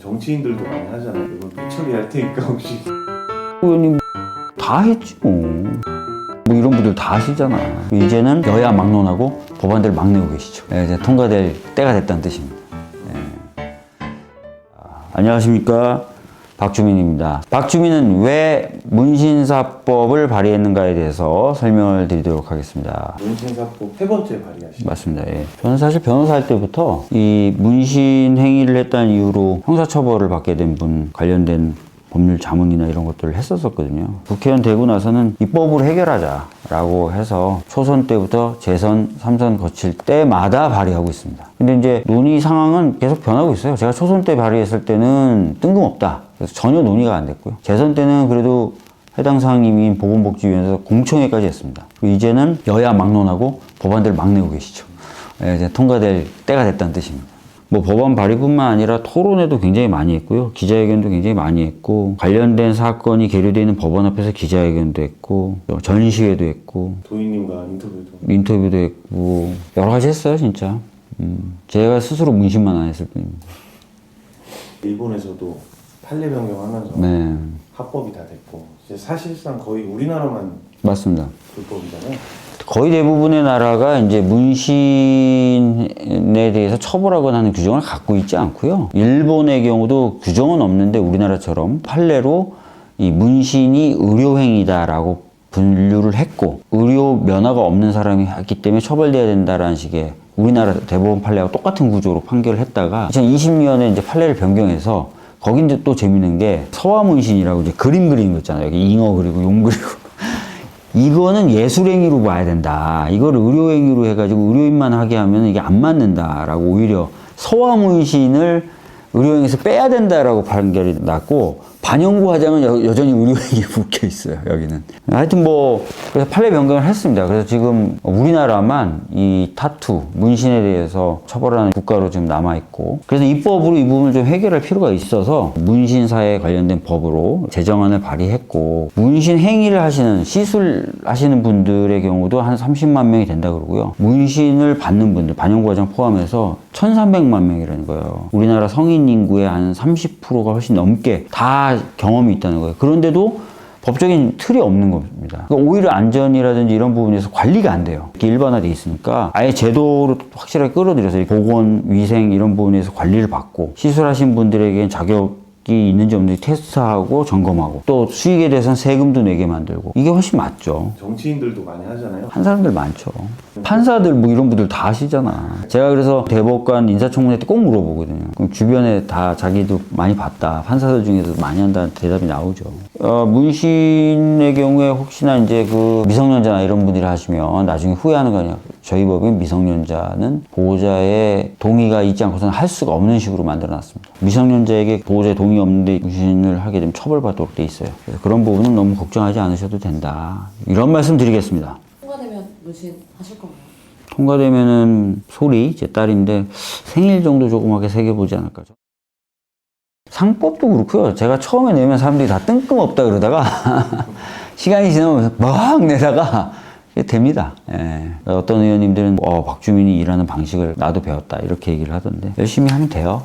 정치인들도 많이 하잖아요. 이건 또 처리할 테니까 혹시. 의원님 다 했지 뭐 이런 분들 다 하시잖아. 이제는 여야 막론하고 법안들 막 내고 계시죠. 이제 통과될 때가 됐다는 뜻입니다. 안녕하십니까, 박주민입니다. 박주민은 왜 문신사법을 발의했는가에 대해서 설명을 드리도록 하겠습니다. 문신사법 세 번째 발의하시죠. 맞습니다. 예. 저는 사실 변호사 할 때부터 이 문신 행위를 했다는 이유로 형사처벌을 받게 된 분 관련된 법률 자문이나 이런 것들을 했었거든요. 국회의원 되고 나서는 입법으로 해결하자라고 해서 초선 때부터 재선, 3선 거칠 때마다 발의하고 있습니다. 근데 이제 논의 상황은 계속 변하고 있어요. 제가 초선 때 발의했을 때는 뜬금없다. 그래서 전혀 논의가 안 됐고요. 재선 때는 그래도 해당 사항님인 보건복지위원회에서 공청회까지 했습니다. 그리고 이제는 여야 막론하고 법안들 막 내고 계시죠. 이제 통과될 때가 됐다는 뜻입니다. 뭐 법안 발의뿐만 아니라 토론회도 굉장히 많이 했고요. 기자회견도 굉장히 많이 했고, 관련된 사건이 계류되어 있는 법원 앞에서 기자회견도 했고, 전시회도 했고, 도인님과 인터뷰도 했고, 여러 가지 했어요, 진짜. 제가 스스로 문신만 안 했을 뿐입니다. 일본에서도 판례 변경하면서 네. 합법이 다 됐고, 이제 사실상 거의 우리나라만 맞습니다. 불법이잖아요. 거의 대부분의 나라가 이제 문신에 대해서 처벌하거나 하는 규정을 갖고 있지 않고요. 일본의 경우도 규정은 없는데 우리나라처럼 판례로 이 문신이 의료행위다라고 분류를 했고, 의료 면허가 없는 사람이 했기 때문에 처벌돼야 된다라는 식의 우리나라 대법원 판례와 똑같은 구조로 판결을 했다가 2020년에 이제 판례를 변경해서, 거긴 이제 또 재밌는 게 서화문신이라고 이제 그림 그리는 거 있잖아요. 여기 잉어 그리고 용 그리고. 이거는 예술행위로 봐야 된다. 이걸 의료행위로 해가지고 의료인만 하게 하면 이게 안 맞는다라고 오히려 서화문신을 의료행위에서 빼야 된다라고 판결이 났고, 반영구 화장은 여전히 의료행위에 묶여 있어요, 여기는. 하여튼 뭐, 그래서 판례 변경을 했습니다. 그래서 지금 우리나라만 이 타투, 문신에 대해서 처벌하는 국가로 지금 남아있고, 그래서 입법으로 이 부분을 좀 해결할 필요가 있어서 문신사에 관련된 법으로 제정안을 발의했고, 문신 행위를 하시는, 시술하시는 분들의 경우도 한 30만 명이 된다 그러고요. 문신을 받는 분들, 반영구 화장 포함해서 1,300만 명이라는 거예요. 우리나라 성인 인구의 한 30%가 훨씬 넘게 다 경험이 있다는 거예요. 그런데도 법적인 틀이 없는 겁니다. 그러니까 오히려 안전이라든지 이런 부분에서 관리가 안 돼요. 이렇게 일반화돼 있으니까 아예 제도로 확실하게 끌어들여서 보건, 위생 이런 부분에서 관리를 받고, 시술하신 분들에게는 자격이 있는지 없는지 테스트하고 점검하고, 또 수익에 대해서는 세금도 내게 만들고, 이게 훨씬 맞죠. 정치인들도 많이 하잖아요. 한 사람들 많죠. 판사들 뭐 이런 분들 다 하시잖아. 제가 그래서 대법관 인사청문회 때 꼭 물어보거든요. 그럼 주변에 다 자기도 많이 봤다, 판사들 중에서 많이 한다는 대답이 나오죠. 문신의 경우에 혹시나 이제 그 미성년자나 이런 분들이 하시면 나중에 후회하는 거 아니야. 저희 법인 미성년자는 보호자의 동의가 있지 않고서는 할 수가 없는 식으로 만들어놨습니다. 미성년자에게 보호자의 동의 없는데 문신을 하게 되면 처벌받도록 돼 있어요. 그래서 그런 부분은 너무 걱정하지 않으셔도 된다, 이런 말씀 드리겠습니다. 통과되면 문신 하실 건가요? 통과되면은 소리, 제 딸인데 생일 정도 조그맣게 새겨보지 않을까. 상법도 그렇고요. 제가 처음에 내면 사람들이 다 뜬금없다 그러다가 시간이 지나면 막 내다가 됩니다. 예. 어떤 의원님들은 박주민이 일하는 방식을 나도 배웠다 이렇게 얘기를 하던데, 열심히 하면 돼요.